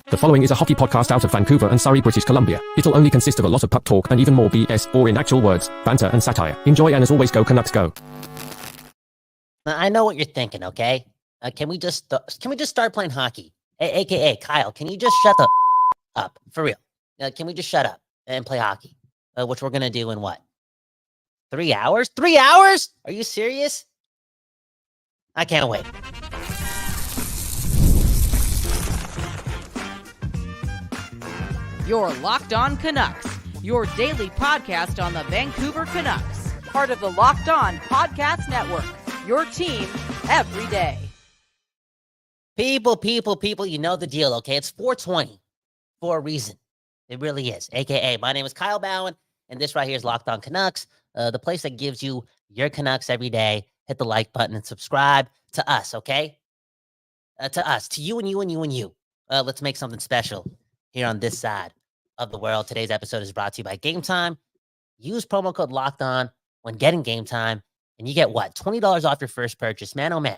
The following is a hockey podcast out of Vancouver and Surrey, British Columbia. It'll only consist of a lot of puck talk and even more BS, or in actual words, banter and satire. Enjoy, and as always, go Canucks go. I know what you're thinking, okay? Can we just start playing hockey? AKA Kyle, can you just shut the up for real? Can we just shut up and play hockey? Which we're gonna do in what? 3 hours? 3 hours? Are you serious? I can't wait. You're Locked On Canucks, your daily podcast on the Vancouver Canucks, part of the Locked On Podcast Network, your team every day. People, you know the deal, okay? It's 420 for a reason. It really is. AKA, my name is Kyle Bowen, and this right here is Locked On Canucks, the place that gives you your Canucks every day. Hit the like button and subscribe to us, okay? To us, to you and you and you and you. Let's make something special here on this side of the world. Today's episode is brought to you by Game Time. Use promo code Locked On when getting Game Time, and you get what? $20 off your first purchase. Man, oh man.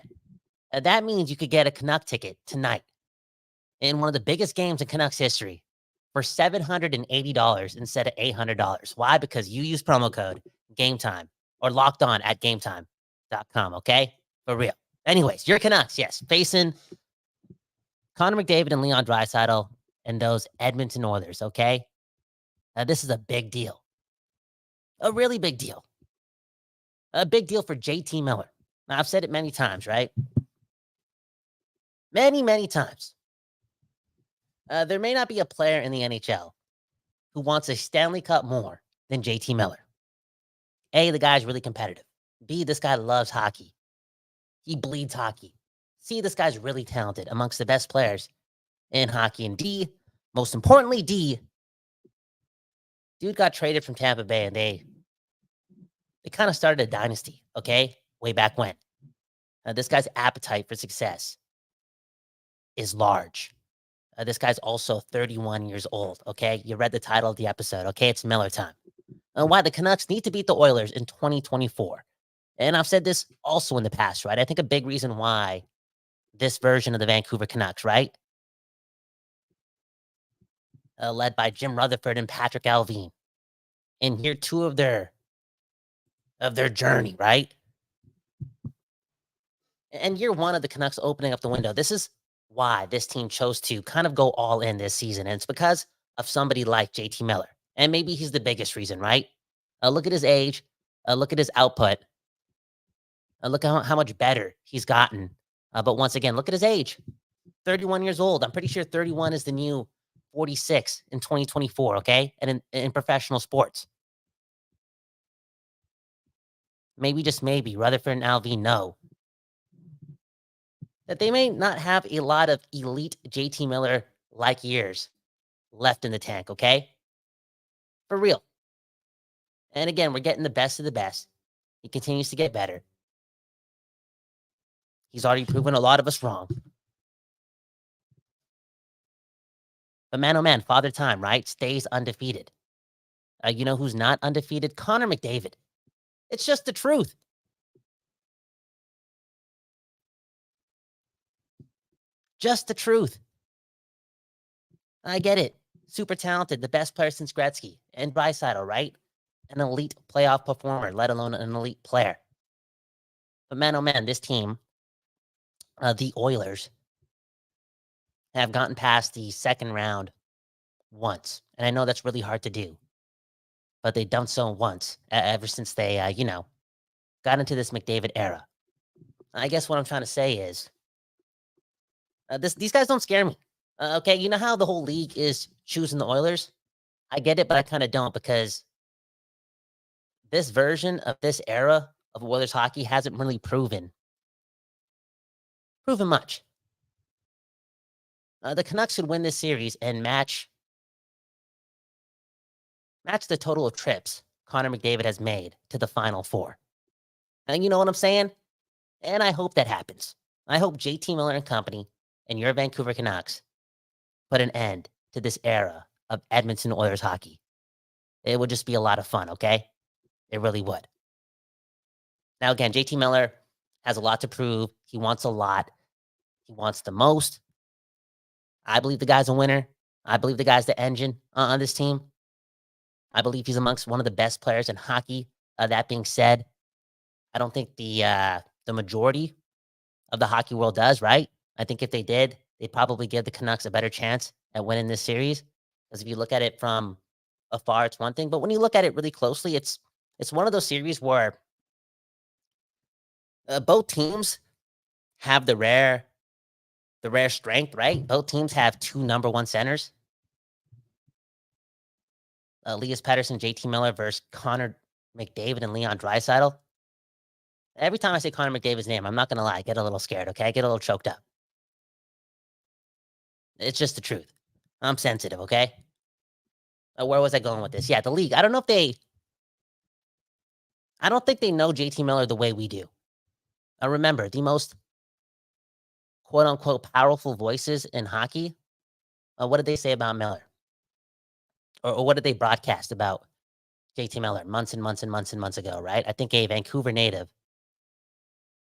That means you could get a Canuck ticket tonight in one of the biggest games in Canucks history for $780 instead of $800. Why? Because you use promo code Game Time or Locked On at GameTime.com, okay? For real. Anyways, your Canucks, yes, facing Connor McDavid and Leon Draisaitl and those Edmonton Oilers, okay? This is a big deal. A really big deal. A big deal for JT Miller. Now, I've said it many times, right? Many times. There may not be a player in the NHL who wants a Stanley Cup more than JT Miller. A, the guy's really competitive. B, this guy loves hockey. He bleeds hockey. C, this guy's really talented, amongst the best players in hockey. And D, most importantly, D, dude got traded from Tampa Bay, and they kind of started a dynasty, okay? Way back when. This guy's appetite for success is large. This guy's also 31 years old, okay? You read the title of the episode, okay? It's Miller time. Why the Canucks need to beat the Oilers in 2024. And I've said this also in the past, right? I think a big reason why this version of the Vancouver Canucks, right? Led by Jim Rutherford and Patrick Alvin in year 2 of their journey, right? And year 1 of the Canucks opening up the window. This is why this team chose to kind of go all in this season. And it's because of somebody like JT Miller. And maybe he's the biggest reason, right? Look at his age. Look at his output. Look at how much better he's gotten. But once again, look at his age. 31 years old. I'm pretty sure 31 is the new 46 in 2024, okay? And in professional sports. Maybe, just maybe, Rutherford and Alvin know that they may not have a lot of elite JT Miller-like years left in the tank, okay? For real. And again, we're getting the best of the best. He continues to get better. He's already proven a lot of us wrong. But man, oh man, Father Time, right? Stays undefeated. You know who's not undefeated? Connor McDavid. It's just the truth. Just the truth. I get it. Super talented, the best player since Gretzky and Draisaitl, right? An elite playoff performer, let alone an elite player. But man, oh man, this team, the Oilers, have gotten past the second round once. And I know that's really hard to do. But they've done so once, ever since they, got into this McDavid era. I guess what I'm trying to say is, these guys don't scare me. Okay, you know how the whole league is choosing the Oilers? I get it, but I kind of don't, because this version of this era of Oilers hockey hasn't really proven much. The Canucks could win this series and match the total of trips Connor McDavid has made to the Final Four. And you know what I'm saying? And I hope that happens. I hope JT Miller and company and your Vancouver Canucks put an end to this era of Edmonton Oilers hockey. It would just be a lot of fun, okay? It really would. Now, again, JT Miller has a lot to prove. He wants a lot. He wants the most. I believe the guy's a winner. I believe the guy's the engine on this team. I believe he's amongst one of the best players in hockey. That being said, I don't think the majority of the hockey world does, right? I think if they did, they'd probably give the Canucks a better chance at winning this series. Because if you look at it from afar, it's one thing. But when you look at it really closely, it's one of those series where both teams have the rare strength, right? Both teams have two number one centers. Elias Pettersson, JT Miller versus Connor McDavid and Leon Draisaitl. Every time I say Connor McDavid's name, I'm not going to lie, I get a little scared, okay? I get a little choked up. It's just the truth. I'm sensitive, okay? Where was I going with this? Yeah, the league. I don't think they know JT Miller the way we do. Remember, the most quote-unquote powerful voices in hockey, what did they say about Miller? Or what did they broadcast about JT Miller months and months and months and months ago, right? I think a Vancouver native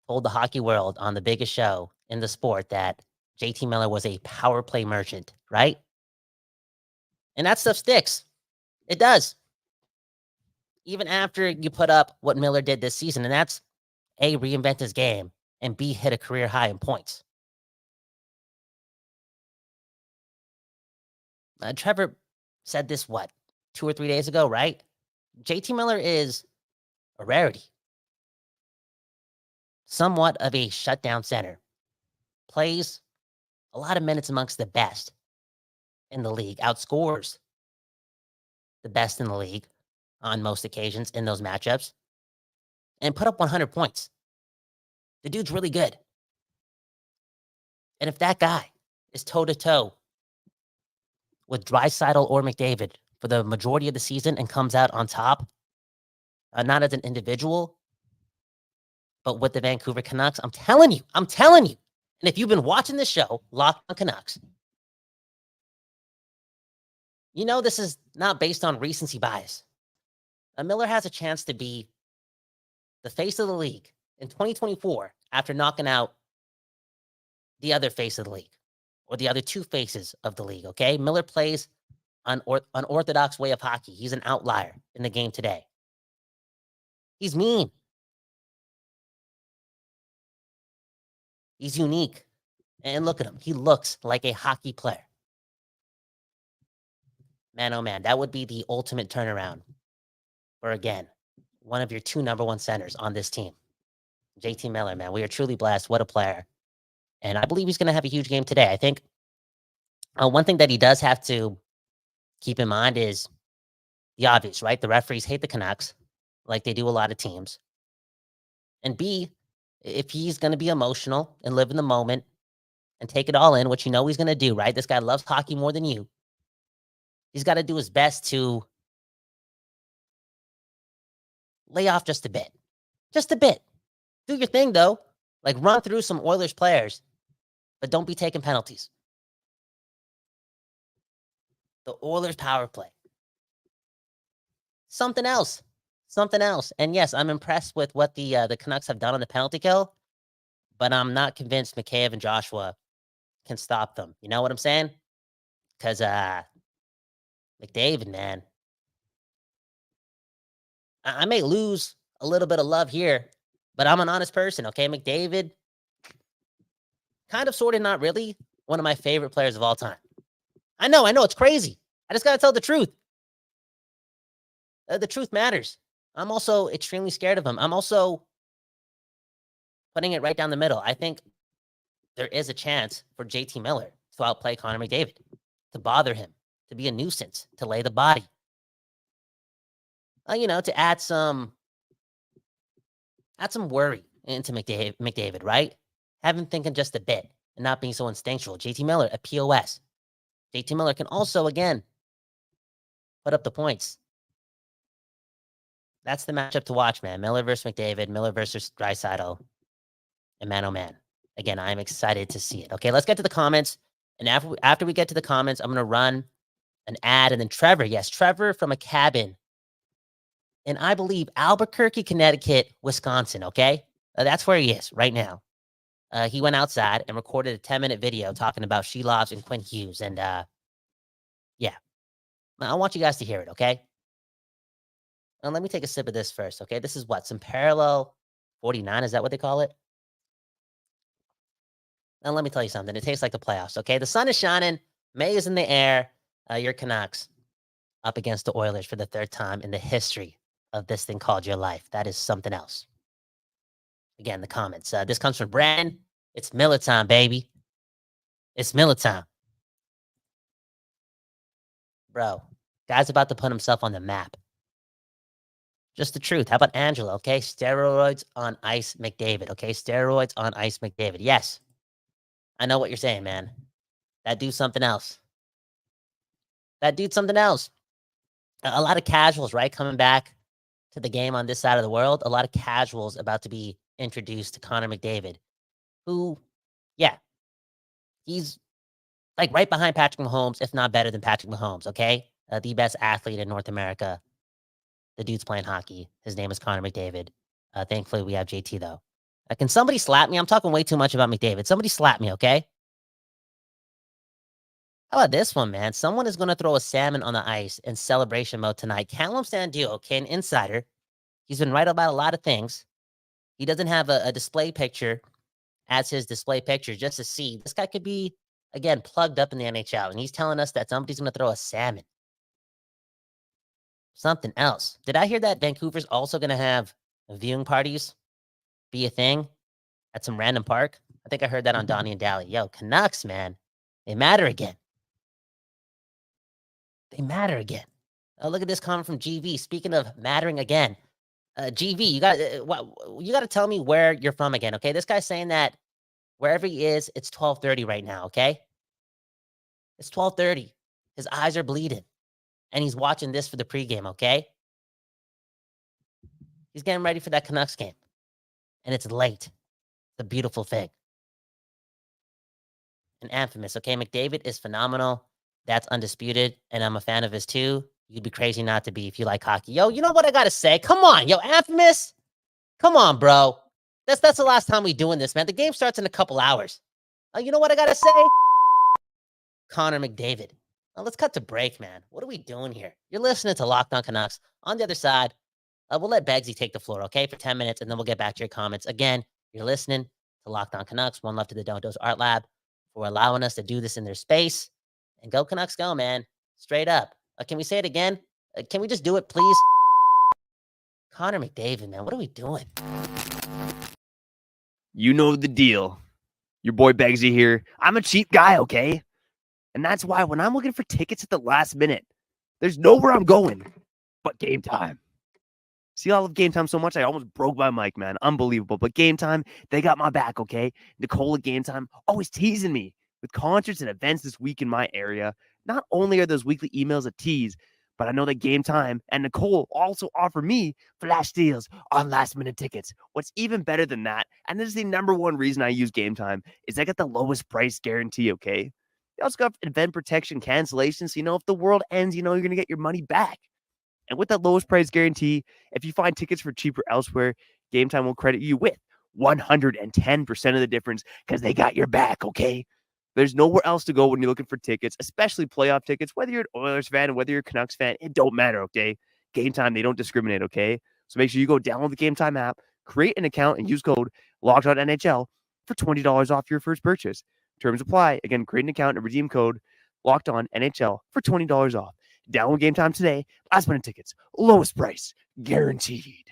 told the hockey world on the biggest show in the sport that JT Miller was a power play merchant, right? And that stuff sticks. It does. Even after you put up what Miller did this season, and that's A, reinvent his game, and B, hit a career high in points. Trevor said this, 2 or 3 days ago, right? JT Miller is a rarity. Somewhat of a shutdown center. Plays a lot of minutes amongst the best in the league. Outscores the best in the league on most occasions in those matchups. And put up 100 points. The dude's really good. And if that guy is toe-to-toe with Draisaitl or McDavid for the majority of the season and comes out on top, not as an individual, but with the Vancouver Canucks, I'm telling you. And if you've been watching this show, Locked on Canucks, you know this is not based on recency bias. Miller has a chance to be the face of the league in 2024 after knocking out the other face of the league or the other two faces of the league, okay? Miller plays an unorthodox way of hockey. He's an outlier in the game today. He's mean. He's unique. And look at him. He looks like a hockey player. Man, oh man, that would be the ultimate turnaround for, again, one of your two number one centers on this team. JT Miller, man, we are truly blessed. What a player. And I believe he's going to have a huge game today. I think one thing that he does have to keep in mind is the obvious, right? The referees hate the Canucks like they do a lot of teams. And B, if he's going to be emotional and live in the moment and take it all in, which you know he's going to do, right? This guy loves hockey more than you. He's got to do his best to lay off just a bit. Just a bit. Do your thing, though. Like, run through some Oilers players, but don't be taking penalties. The Oilers power play. Something else. And yes, I'm impressed with what the Canucks have done on the penalty kill, but I'm not convinced Mikheyev and Joshua can stop them. You know what I'm saying? Because McDavid, man, I may lose a little bit of love here, but I'm an honest person, okay? McDavid, kind of, sort of, not really, one of my favorite players of all time. I know, it's crazy. I just got to tell the truth. The truth matters. I'm also extremely scared of him. I'm also putting it right down the middle. I think there is a chance for JT Miller to outplay Connor McDavid, to bother him, to be a nuisance, to lay the body. To add some worry into McDavid, right? Have him thinking just a bit and not being so instinctual. JT Miller, a POS. JT Miller can also, again, put up the points. That's the matchup to watch, man. Miller versus McDavid, Miller versus Draisaitl, and man, oh man. Again, I'm excited to see it. Okay, let's get to the comments. And after we get to the comments, I'm going to run an ad. And then Trevor from a cabin in, I believe, Albuquerque, Connecticut, Wisconsin, okay? That's where he is right now. He went outside and recorded a 10-minute video talking about Silovs and Quinn Hughes. And yeah, I want you guys to hear it, okay? And let me take a sip of this first, okay? This is what? Some parallel 49, is that what they call it? Now, let me tell you something. It tastes like the playoffs, okay? The sun is shining. May is in the air. Your Canucks up against the Oilers for the third time in the history of this thing called your life. That is something else. Again, the comments. This comes from Brandon. It's Miller time, baby. It's Miller time. Bro, guy's about to put himself on the map. Just the truth. How about Angela, okay? Steroids on ice McDavid, okay? Steroids on ice McDavid. Yes. I know what you're saying, man. That dude's something else. That dude's something else. A lot of casuals, right? Coming back to the game on this side of the world. A lot of casuals about to be introduced to Connor McDavid, who, yeah, he's like right behind Patrick Mahomes, if not better than Patrick Mahomes, okay? The best athlete in North America. The dude's playing hockey. His name is Connor McDavid. Thankfully, we have JT, though. Can somebody slap me? I'm talking way too much about McDavid. Somebody slap me, okay? How about this one, man? Someone is going to throw a salmon on the ice in celebration mode tonight. Callum Sandio, okay, an insider. He's been right about a lot of things. He doesn't have a display picture as his display picture just to see. This guy could be, again, plugged up in the NHL, and he's telling us that somebody's going to throw a salmon. Something else. Did I hear that Vancouver's also going to have viewing parties be a thing at some random park? I think I heard that on Donnie and Daly. Yo, Canucks, man. They matter again. They matter again. Oh, look at this comment from GV. Speaking of mattering again, GV, you got to tell me where you're from again, okay? This guy's saying that wherever he is, it's 12:30 right now, okay? It's 12:30. His eyes are bleeding, and he's watching this for the pregame, okay? He's getting ready for that Canucks game, and it's late. It's a beautiful thing. And infamous, okay? McDavid is phenomenal. That's undisputed, and I'm a fan of his too. You'd be crazy not to be if you like hockey. Yo, you know what I gotta say? Come on, yo, infamous. Come on, bro. That's the last time we doing this, man. The game starts in a couple hours. You know what I gotta say? Connor McDavid. Now, let's cut to break, man. What are we doing here? You're listening to Locked On Canucks. On the other side, we'll let Beggsy take the floor, okay, for 10 minutes, and then we'll get back to your comments. Again, you're listening to Locked On Canucks. One love to the Don't Dose Art Lab for allowing us to do this in their space. And go Canucks, go, man. Straight up. Can we say it again? Can we just do it, please? Connor McDavid, man. What are we doing? You know the deal. Your boy Beggsy here. I'm a cheap guy, okay? And that's why when I'm looking for tickets at the last minute, there's nowhere I'm going but Game Time. See, I love Game Time so much, I almost broke my mic, man. Unbelievable. But Game Time, they got my back, okay? Nicole at Game Time always teasing me with concerts and events this week in my area. Not only are those weekly emails a tease, but I know that Game Time and Nicole also offer me flash deals on last-minute tickets. What's even better than that, and this is the number one reason I use Game Time, is I get the lowest price guarantee, okay? They also got event protection cancellation, so if the world ends, you're going to get your money back. And with that lowest price guarantee, if you find tickets for cheaper elsewhere, Game Time will credit you with 110% of the difference because they got your back, okay? There's nowhere else to go when you're looking for tickets, especially playoff tickets. Whether you're an Oilers fan, whether you're a Canucks fan, it don't matter, okay? Game Time, they don't discriminate, okay? So make sure you go download the Game Time app, create an account, and use code LOCKEDONNHL for $20 off your first purchase. Terms apply. Again, create an account and redeem code LOCKEDONNHL for $20 off. Download Game Time today. Last minute tickets, lowest price, guaranteed.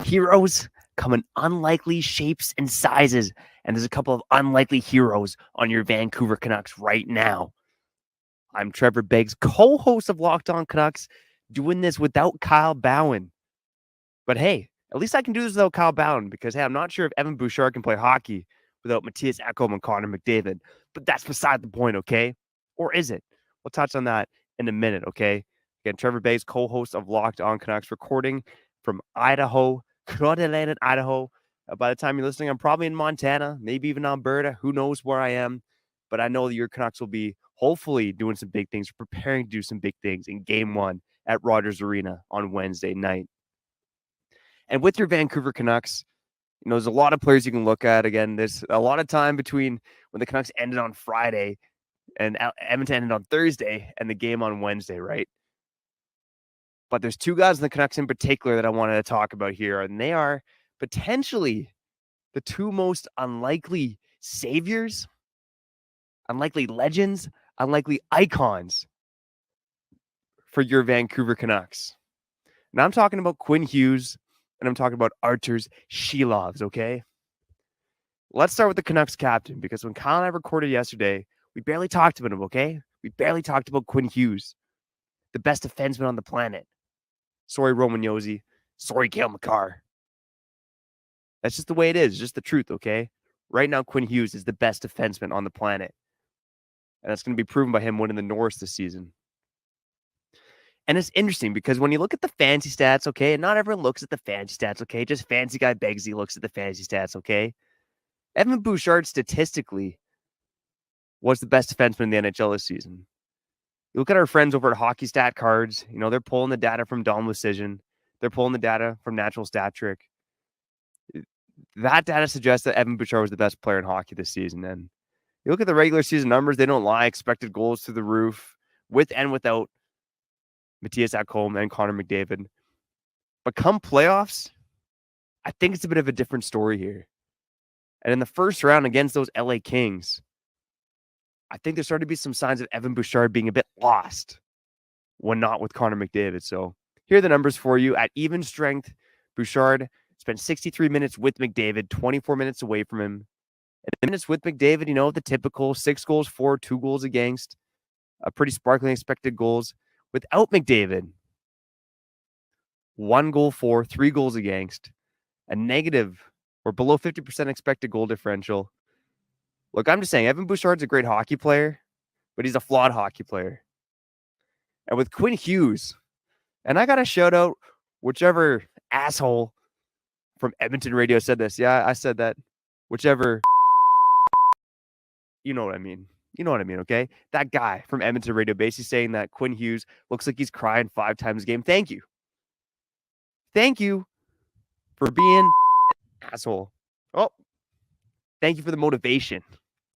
Heroes come in unlikely shapes and sizes, and there's a couple of unlikely heroes on your Vancouver Canucks right now. I'm Trevor Beggs, co-host of Locked On Canucks, doing this without Kyle Bowen. But hey, at least I can do this without Kyle Bowen because, hey, I'm not sure if Evan Bouchard can play hockey without Matthias Ekholm and Connor McDavid. But that's beside the point, okay? Or is it? We'll touch on that in a minute, okay? Again, Trevor Beggs, co-host of Locked On Canucks, recording from Idaho, Coeur d'Alene, Idaho. By the time you're listening, I'm probably in Montana, maybe even Alberta. Who knows where I am? But I know that your Canucks will be hopefully doing some big things, preparing to do some big things in game 1 at Rogers Arena on Wednesday night. And with your Vancouver Canucks, there's a lot of players you can look at. Again, there's a lot of time between when the Canucks ended on Friday and Edmonton ended on Thursday and the game on Wednesday, right? But there's 2 guys in the Canucks in particular that I wanted to talk about here, and they are potentially the 2 most unlikely saviors, unlikely legends, unlikely icons for your Vancouver Canucks. Now I'm talking about Quinn Hughes and I'm talking about Arturs Silovs, okay? Let's start with the Canucks captain, because when Kyle and I recorded yesterday, we barely talked about him, okay? We barely talked about Quinn Hughes, the best defenseman on the planet. Sorry, Roman Josi. Sorry, Cale Makar. That's just the way it is. It's just the truth, okay? Right now, Quinn Hughes is the best defenseman on the planet. And that's going to be proven by him winning the Norris this season. And it's interesting because when you look at the fantasy stats, okay, and not everyone looks at the fantasy stats, okay, just fancy guy Beggsy looks at the fantasy stats, okay? Evan Bouchard statistically was the best defenseman in the NHL this season. You look at our friends over at Hockey Stat Cards, they're pulling the data from Dom Lucision. They're pulling the data from Natural Stat Trick. That data suggests that Evan Bouchard was the best player in hockey this season. And you look at the regular season numbers, they don't lie. Expected goals through the roof, with and without Matthias Ekholm and Connor McDavid. But come playoffs, I think it's a bit of a different story here. And in the first round against those LA Kings, I think there started to be some signs of Evan Bouchard being a bit lost when not with Connor McDavid. So here are the numbers for you. At even strength, Bouchard spent 63 minutes with McDavid, 24 minutes away from him. And the minutes with McDavid, the typical 6 goals for, 2 goals against, a pretty sparkling expected goals. Without McDavid, 1 goal for, 3 goals against, a negative or below 50% expected goal differential. Look, I'm just saying, Evan Bouchard's a great hockey player, but he's a flawed hockey player. And with Quinn Hughes, and I got to shout out whichever asshole from Edmonton radio said this. Yeah, I said that. Whichever, you know what I mean. You know what I mean, okay? That guy from Edmonton radio basically saying that Quinn Hughes looks like he's crying 5 times a game. Thank you. Thank you for being an asshole. Oh, thank you for the motivation.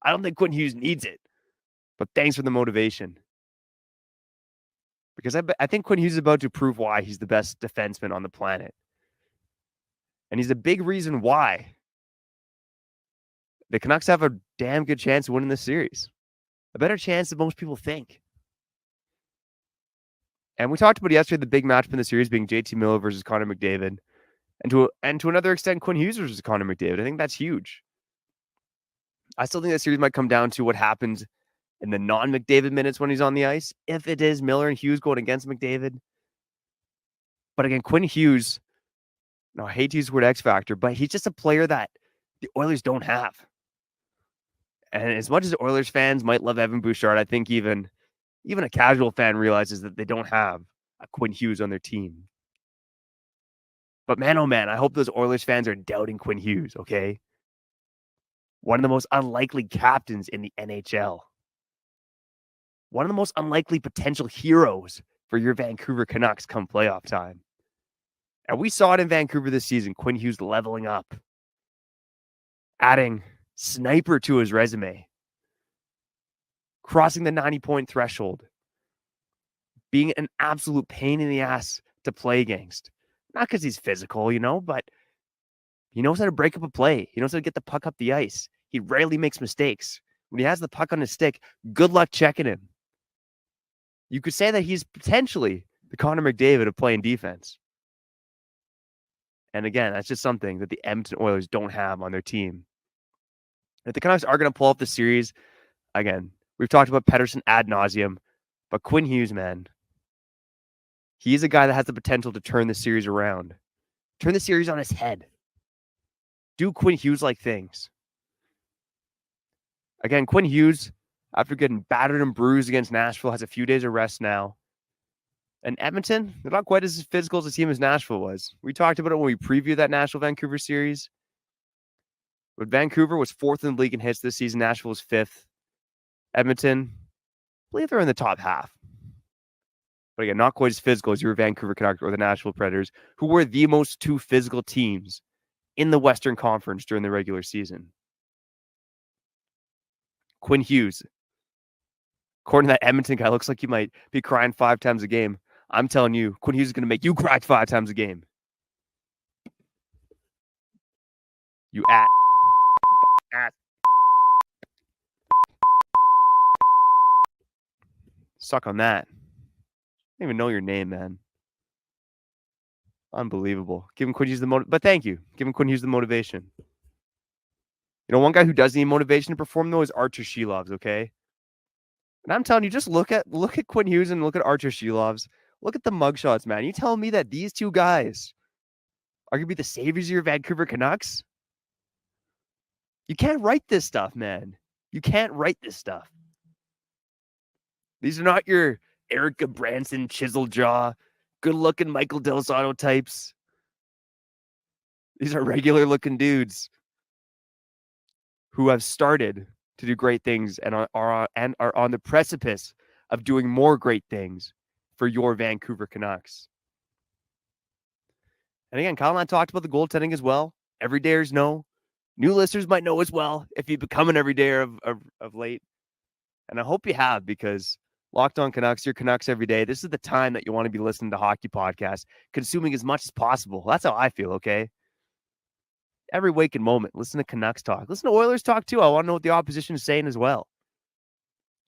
I don't think Quinn Hughes needs it, but thanks for the motivation. Because I think Quinn Hughes is about to prove why he's the best defenseman on the planet. And he's a big reason why the Canucks have a damn good chance of winning this series. A better chance than most people think. And we talked about yesterday the big matchup in the series being JT Miller versus Connor McDavid. And to another extent, Quinn Hughes versus Connor McDavid. I think that's huge. I still think that series might come down to what happens in the non-McDavid minutes when he's on the ice. If it is Miller and Hughes going against McDavid. But again, Quinn Hughes, I hate to use the word X factor, but he's just a player that the Oilers don't have. And as much as Oilers fans might love Evan Bouchard, I think even a casual fan realizes that they don't have a Quinn Hughes on their team. But man, oh man, I hope those Oilers fans are doubting Quinn Hughes, okay? One of the most unlikely captains in the NHL. One of the most unlikely potential heroes for your Vancouver Canucks come playoff time. And we saw it in Vancouver this season, Quinn Hughes leveling up. Adding sniper to his resume. Crossing the 90-point threshold. Being an absolute pain in the ass to play against. Not because he's physical, but he knows how to break up a play. He knows how to get the puck up the ice. He rarely makes mistakes. When he has the puck on his stick, good luck checking him. You could say that he's potentially the Connor McDavid of playing defense. And again, that's just something that the Edmonton Oilers don't have on their team. If the Canucks are going to pull up the series, again, we've talked about Pettersson ad nauseum, but Quinn Hughes, man, he's a guy that has the potential to turn the series around. Turn the series on his head. Do Quinn Hughes-like things. Again, Quinn Hughes, after getting battered and bruised against Nashville, has a few days of rest now. And Edmonton, they're not quite as physical as a team as Nashville was. We talked about it when we previewed that Nashville-Vancouver series. But Vancouver was 4th in the league in hits this season. Nashville was 5th. Edmonton, believe they're in the top half. But again, not quite as physical as your Vancouver Canucks or the Nashville Predators, who were the most two physical teams in the Western Conference during the regular season. Quinn Hughes, according to that Edmonton guy, looks like you might be crying 5 times a game. I'm telling you, Quinn Hughes is going to make you cry 5 times a game. You ass. Suck on that. I don't even know your name, man. Unbelievable. Give him Quinn Hughes but thank you. Give him Quinn Hughes the motivation. You know, one guy who does need motivation to perform, though, is Archer Silovs, okay? And I'm telling you, just look at Quinn Hughes and look at Archer Silovs. Look at the mugshots, man. You telling me that these two guys are going to be the saviors of your Vancouver Canucks? You can't write this stuff, man. You can't write this stuff. These are not your Erica Branson, chisel jaw, good-looking Michael Del Zotto types. These are regular-looking dudes who have started to do great things and are on the precipice of doing more great things for your Vancouver Canucks. And again, Kyle and I talked about the goaltending as well. Everydayers know. New listeners might know as well if you become an everydayer of late. And I hope you have, because Locked On Canucks, your Canucks every day. This is the time that you want to be listening to hockey podcasts, consuming as much as possible. That's how I feel, okay? Every waking moment, listen to Canucks talk. Listen to Oilers talk, too. I want to know what the opposition is saying as well.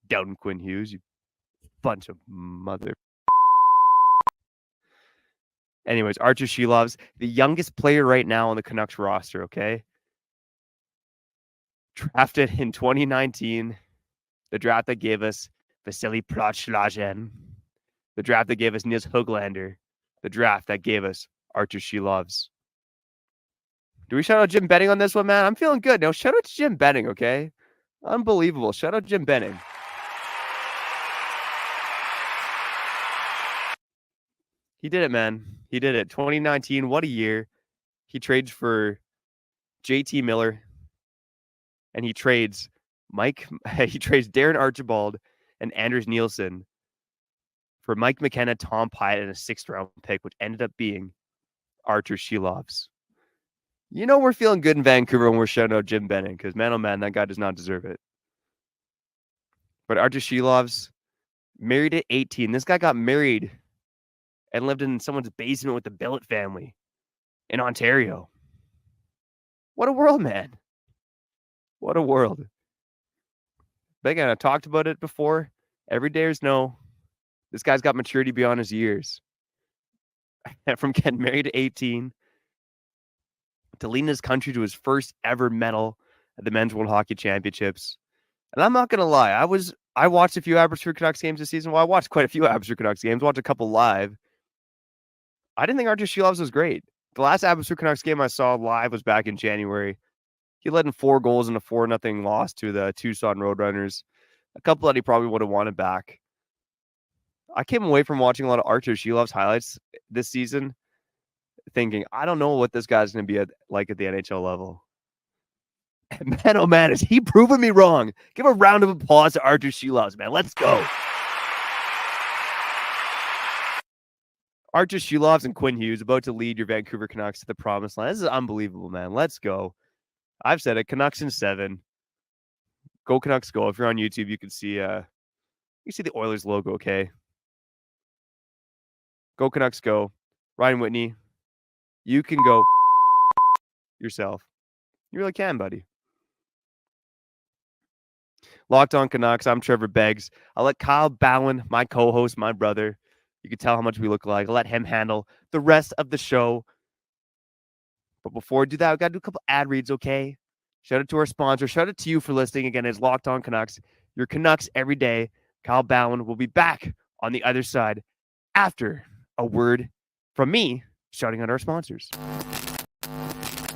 Doubting Quinn Hughes, you bunch of mother... Anyways, Archer Silovs, the youngest player right now on the Canucks roster, okay? Drafted in 2019, the draft that gave us Vasily Protschlagen, the draft that gave us Nils Höglander, the draft that gave us Archer Silovs. Do we shout out Jim Benning on this one, man? I'm feeling good. Now, shout out to Jim Benning, okay? Unbelievable. Shout out Jim Benning. He did it, man. He did it. 2019, what a year. He trades for JT Miller, and he trades Darren Archibald and Anders Nielsen for Mike McKenna, Tom Pyatt, and a 6th-round pick, which ended up being Archer Silovs. You know we're feeling good in Vancouver when we're shouting out Jim Benning, because, man, oh, man, that guy does not deserve it. But Archer Silovs, married at 18. This guy got married and lived in someone's basement with the Billet family in Ontario. What a world, man. What a world. But again, I talked about it before. Everydayers know this guy's got maturity beyond his years. From getting married at 18 to leading his country to his first ever medal at the Men's World Hockey Championships. And I'm not going to lie. I watched a few Abbotsford Canucks games this season. Well, I watched quite a few Abbotsford Canucks games. Watched a couple live. I didn't think Archer Silovs was great. The last Abbotsford Canucks game I saw live was back in January. He led in 4 goals in a 4-0 loss to the Tucson Roadrunners. A couple that he probably would have wanted back. I came away from watching a lot of Archer Silovs highlights this season thinking, I don't know what this guy's going to be like at the NHL level. And man, oh man, is he proving me wrong. Give a round of applause to Archer Silovs, man. Let's go. Archer Silovs and Quinn Hughes about to lead your Vancouver Canucks to the promised land. This is unbelievable, man. Let's go. I've said it. Canucks in 7. Go Canucks go. If you're on YouTube, you can see the Oilers logo, okay? Go Canucks go. Ryan Whitney, you can go yourself. You really can, buddy. Locked On Canucks. I'm Trevor Beggs. I'll let Kyle Bowen, my co-host, my brother, you can tell how much we look alike. I'll let him handle the rest of the show. But before I do that, I've got to do a couple ad reads, okay? Shout out to our sponsor. Shout out to you for listening. Again, it's Locked On Canucks. Your Canucks every day. Kyle Bowen will be back on the other side after a word from me shouting out our sponsors.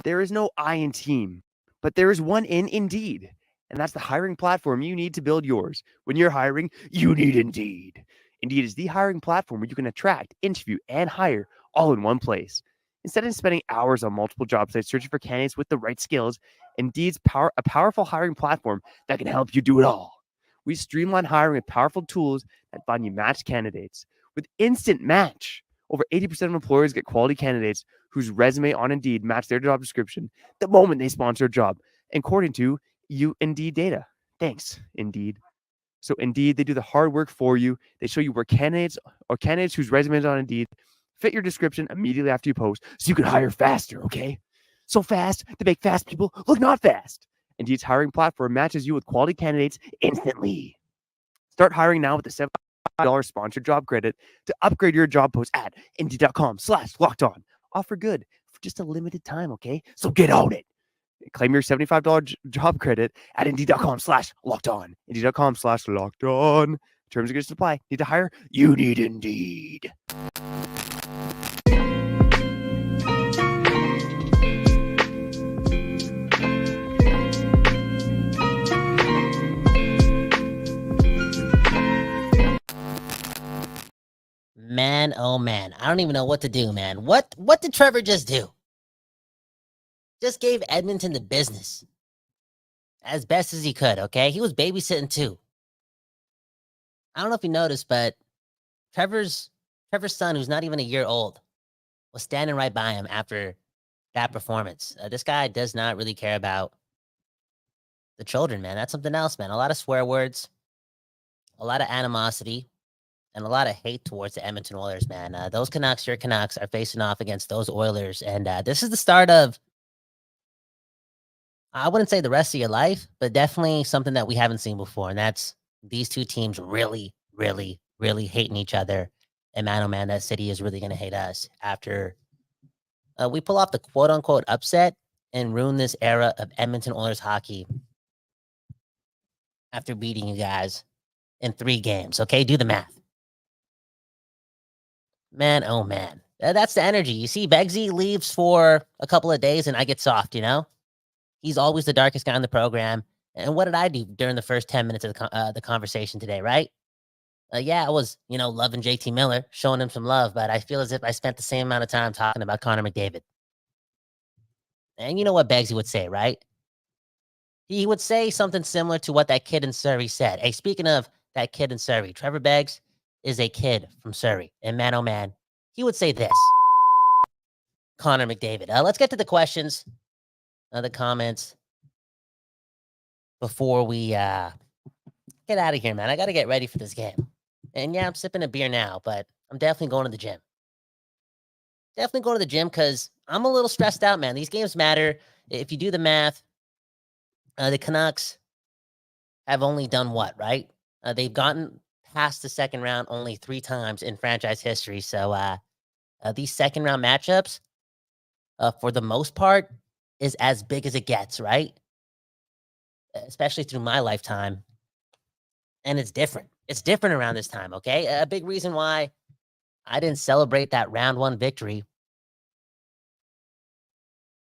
There is no I in team, but there is one in Indeed. And that's the hiring platform you need to build yours. When you're hiring, you need Indeed. Indeed is the hiring platform where you can attract, interview, and hire all in one place. Instead of spending hours on multiple job sites searching for candidates with the right skills, Indeed's a powerful hiring platform that can help you do it all. We streamline hiring with powerful tools that find you matched candidates. With Instant Match, over 80% of employers get quality candidates whose resume on Indeed match their job description the moment they sponsor a job, according to Indeed data. Thanks, Indeed. So Indeed, they do the hard work for you. They show you where candidates whose resumes on Indeed fit your description immediately after you post so you can hire faster, okay? So fast to make fast people look not fast. Indeed's hiring platform matches you with quality candidates instantly. Start hiring now with the $75 sponsored job credit to upgrade your job post at Indeed.com/lockedon. Offer good for just a limited time, okay? So get on it. Claim your $75 job credit at Indeed.com/lockedon. Indeed.com/lockedon. Terms and conditions apply. Need to hire? You need Indeed. Man, oh man, I don't even know what to do, man. What did Trevor just do? Just gave Edmonton the business as best as he could, okay? He was babysitting too. I don't know if you noticed, but Trevor's son, who's not even a year old, was standing right by him after that performance. This guy does not really care about the children, man. That's something else, man. A lot of swear words, a lot of animosity, and a lot of hate towards the Edmonton Oilers, man. Those Canucks, your Canucks, are facing off against those Oilers. And this is the start of, I wouldn't say the rest of your life, but definitely something that we haven't seen before. And that's these two teams really, really, really hating each other. And man, oh man, that city is really going to hate us after we pull off the quote-unquote upset and ruin this era of Edmonton Oilers hockey after beating you guys in 3 games. Okay, do the math. Man, oh man. That's the energy. You see, Beggsy leaves for a couple of days and I get soft, you know? He's always the darkest guy in the program. And what did I do during the first 10 minutes of the conversation today, right? Yeah, I was, loving JT Miller, showing him some love, but I feel as if I spent the same amount of time talking about Connor McDavid. And you know what Beggsy would say, right? He would say something similar to what that kid in Surrey said. Hey, speaking of that kid in Surrey, Trevor Beggs is a kid from Surrey. And man, oh man, he would say this. Connor McDavid. Let's get to the questions, the comments, before we get out of here, man. I got to get ready for this game. And yeah, I'm sipping a beer now, but I'm definitely going to the gym. Definitely going to the gym because I'm a little stressed out, man. These games matter. If you do the math, the Canucks have only done what, right? They've gotten past the second round only 3 times in franchise history. So these second round matchups, for the most part, is as big as it gets, right? Especially through my lifetime. And it's different. It's different around this time, okay? A big reason why I didn't celebrate that round 1 victory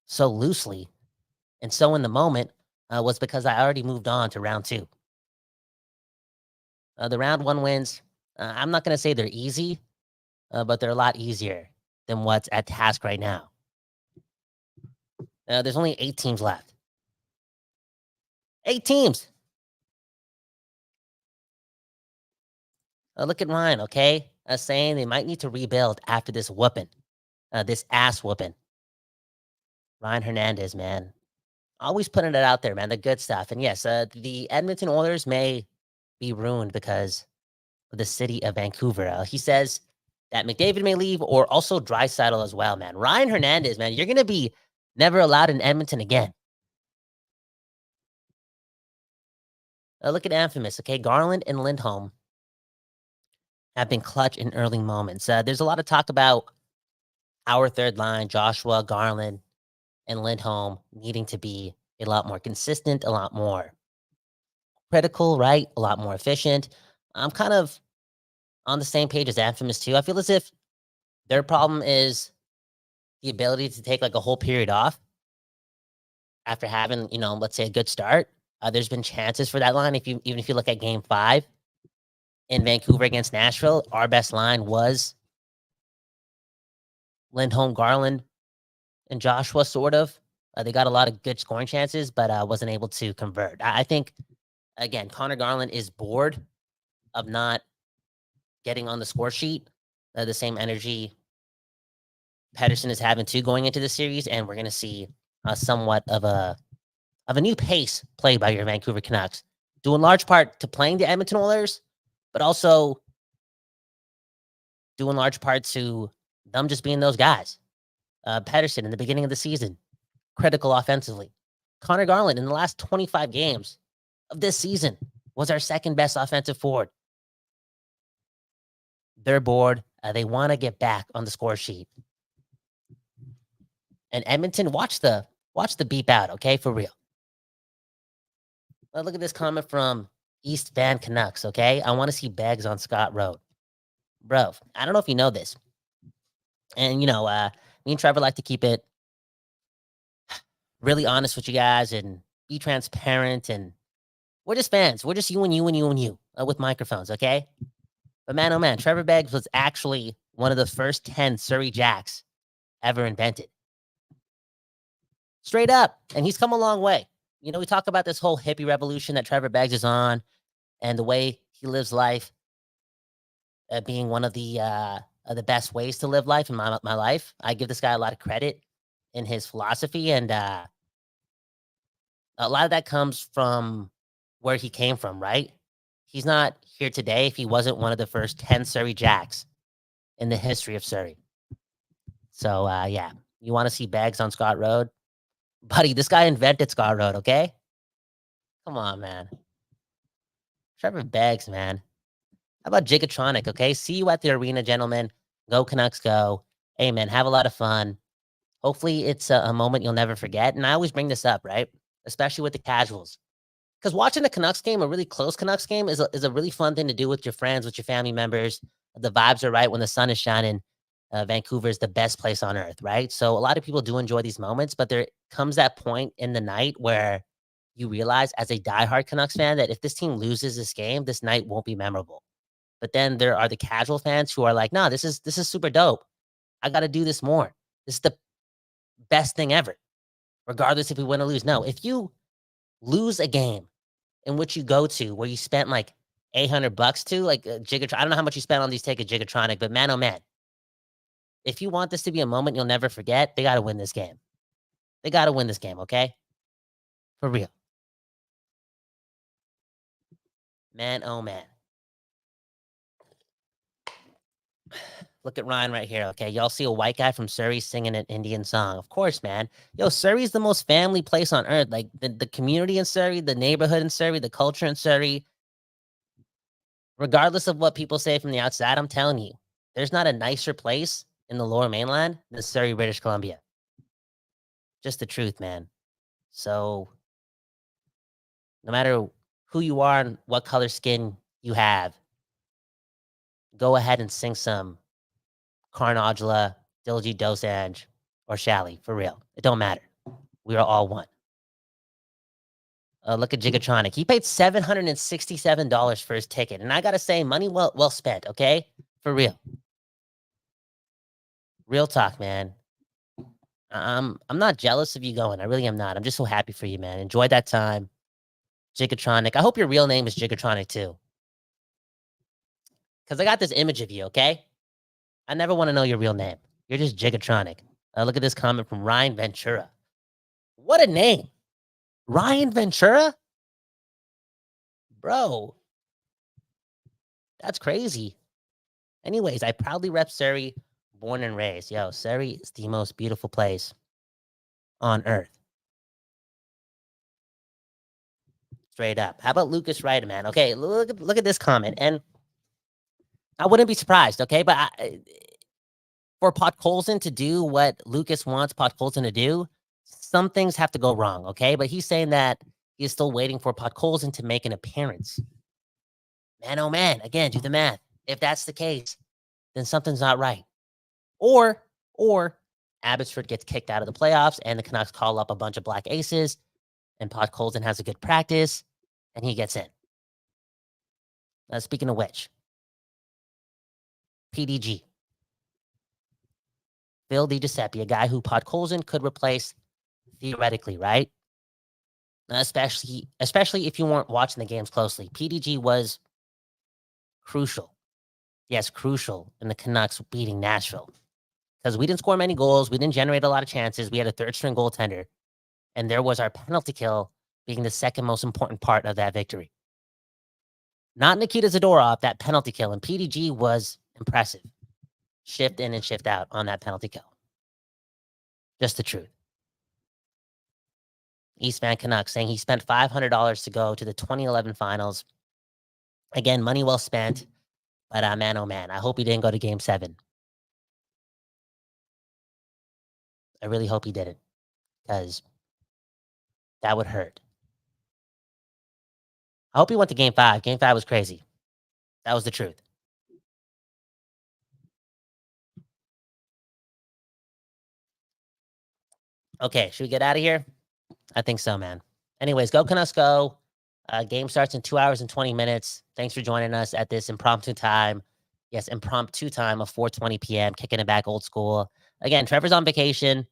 so loosely and so in the moment was because I already moved on to round 2. The round 1 wins, I'm not going to say they're easy, but they're a lot easier than what's at task right now. There's only 8 teams left. 8 teams. Look at Ryan, okay? Saying they might need to rebuild after this whooping, this ass whooping. Ryan Hernandez, man. Always putting it out there, man, the good stuff. And yes, the Edmonton Oilers may be ruined because of the city of Vancouver. He says that McDavid may leave or also Draisaitl as well, man. Ryan Hernandez, man, you're going to be never allowed in Edmonton again. Look at Infamous, okay? Garland and Lindholm have been clutch in early moments. There's a lot of talk about our third line, Joshua, Garland, and Lindholm needing to be a lot more consistent, a lot more critical, right? A lot more efficient. I'm kind of on the same page as Infamous too. I feel as if their problem is the ability to take like a whole period off after having, let's say a good start. There's been chances for that line. Even if you look at Game 5 in Vancouver against Nashville, our best line was Lindholm, Garland, and Joshua, sort of. They got a lot of good scoring chances, but wasn't able to convert. I think Again, Connor Garland is bored of not getting on the score sheet. The same energy Pedersen is having too going into the series, and we're going to see somewhat of a new pace played by your Vancouver Canucks, due in large part to playing the Edmonton Oilers, but also due in large part to them just being those guys. Pedersen in the beginning of the season, critical offensively. Connor Garland in the last 25 games of this season was our second best offensive forward. They're bored. They want to get back on the score sheet. And Edmonton, watch the beep out, okay? For real. Look at this comment from East Van Canucks, okay? I want to see Beggs on Scott Road. Bro, I don't know if you know this. And, me and Trevor like to keep it really honest with you guys and be transparent. And we're just fans. We're just you and you and you and you with microphones, okay? But man, oh man, Trevor Beggs was actually one of the first 10 Surrey Jacks ever invented. Straight up. And he's come a long way. We talk about this whole hippie revolution that Trevor Beggs is on and the way he lives life being one of the best ways to live life in my life. I give this guy a lot of credit in his philosophy, and a lot of that comes from where he came from, right? He's not here today if he wasn't one of the first 10 Surrey Jacks in the history of Surrey. So, yeah, you want to see Beggs on Scott Road? Buddy, this guy invented Scott Road, okay? Come on, man. Trevor Beggs, man. How about Gigatronic, okay? See you at the arena, gentlemen. Go Canucks, go. Hey, man, have a lot of fun. Hopefully it's a moment you'll never forget. And I always bring this up, right? Especially with the casuals. Because watching a Canucks game, a really close Canucks game, is a really fun thing to do with your friends, with your family members. The vibes are right when the sun is shining. Vancouver is the best place on earth, right? So a lot of people do enjoy these moments, but there comes that point in the night where you realize as a diehard Canucks fan that if this team loses this game, this night won't be memorable. But then there are the casual fans who are like, no, this is super dope. I got to do this more. This is the best thing ever, regardless if we win or lose. No, if you lose a game in which you go to where you spent like $800 to, like Gigatronic, I don't know how much you spent on these tickets, Gigatronic, but man, oh man, if you want this to be a moment you'll never forget, they got to win this game. They got to win this game, okay? For real. Man, oh man. Look at Ryan right here, okay? Y'all see a white guy from Surrey singing an Indian song. Of course, man. Yo, Surrey's the most family place on earth. Like, the community in Surrey, the neighborhood in Surrey, the culture in Surrey. Regardless of what people say from the outside, I'm telling you, there's not a nicer place in the Lower Mainland than Surrey, British Columbia. Just the truth, man. So, no matter who you are and what color skin you have, go ahead and sing some Carnagula, Diljit Dosanjh, or Shally, for real. It don't matter. We are all one. Look at Gigatronic. He paid $767 for his ticket. And I got to say, money well spent, okay? For real. Real talk, man. I'm not jealous of you going. I really am not. I'm just so happy for you, man. Enjoy that time. Gigatronic. I hope your real name is Gigatronic, too. Because I got this image of you, okay? I never want to know your real name. You're just Gigatronic. Look at this comment from Ryan Ventura. What a name. Ryan Ventura? Bro. That's crazy. Anyways, I proudly rep Surrey, born and raised. Yo, Surrey is the most beautiful place on earth. Straight up. How about Lucas Ryder, man? Okay, look at this comment. And I wouldn't be surprised, okay? But for Podkolzin to do what Lucas wants Podkolzin to do, some things have to go wrong, okay? But he's saying that he's still waiting for Podkolzin to make an appearance. Man, oh man, again, do the math. If that's the case, then something's not right. Or Abbotsford gets kicked out of the playoffs and the Canucks call up a bunch of black aces and Podkolzin has a good practice and he gets in. Speaking of which, PDG. Phil DiGiuseppe, a guy who Podkolzin could replace theoretically, right? especially if you weren't watching the games closely. PDG was crucial. Yes, crucial in the Canucks beating Nashville. Because we didn't score many goals. We didn't generate a lot of chances. We had a third-string goaltender. And there was our penalty kill being the second most important part of that victory. Not Nikita Zadorov, that penalty kill. And PDG was impressive. Shift in and shift out on that penalty kill. Just the truth. East Van Canucks saying he spent $500 to go to the 2011 finals. Again, money well spent. But man, oh man, I hope he didn't go to Game 7. I really hope he didn't. Because that would hurt. I hope he went to Game 5. Game 5 was crazy. That was the truth. Okay, should we get out of here? I think so, man. Anyways, go Canucks go. Game starts in 2 hours and 20 minutes. Thanks for joining us at this impromptu time. Yes, impromptu time of 4:20 p.m. Kicking it back old school. Again, Trevor's on vacation.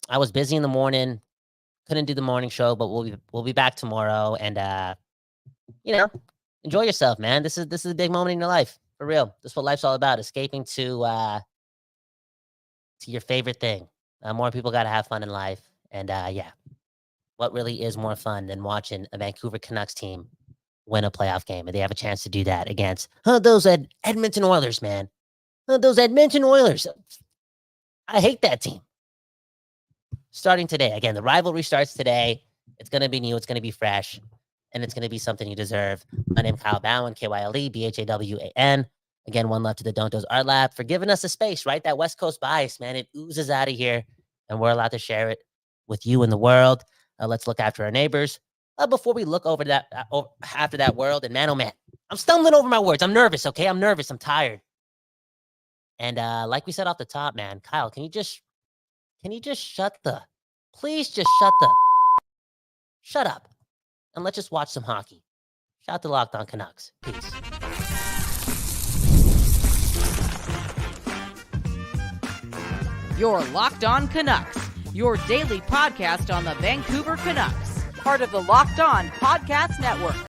I was busy in the morning. Couldn't do the morning show, but we'll be back tomorrow. And enjoy yourself, man. This is a big moment in your life. For real. This is what life's all about. Escaping to your favorite thing. More people got to have fun in life. And what really is more fun than watching a Vancouver Canucks team win a playoff game? And they have a chance to do that against those Edmonton Oilers, man. Those Edmonton Oilers. I hate that team. Starting today. Again, the rivalry starts today. It's going to be new. It's going to be fresh. And it's going to be something you deserve. My name is Kyle Bowen, Kyle Bhawan. Again, one love to the Don't Doze Art Lab for giving us a space, right? That West Coast bias, man. It oozes out of here. And we're allowed to share it with you and the world. Let's look after our neighbors. Before we look over that after that world, and man, oh man, I'm stumbling over my words. I'm nervous, okay? I'm nervous. I'm tired. And like we said off the top, man, Kyle, can you just shut up. And let's just watch some hockey. Shout out to Locked On Canucks. Peace. You're Locked On Canucks, your daily podcast on the Vancouver Canucks, part of the Locked On Podcast Network.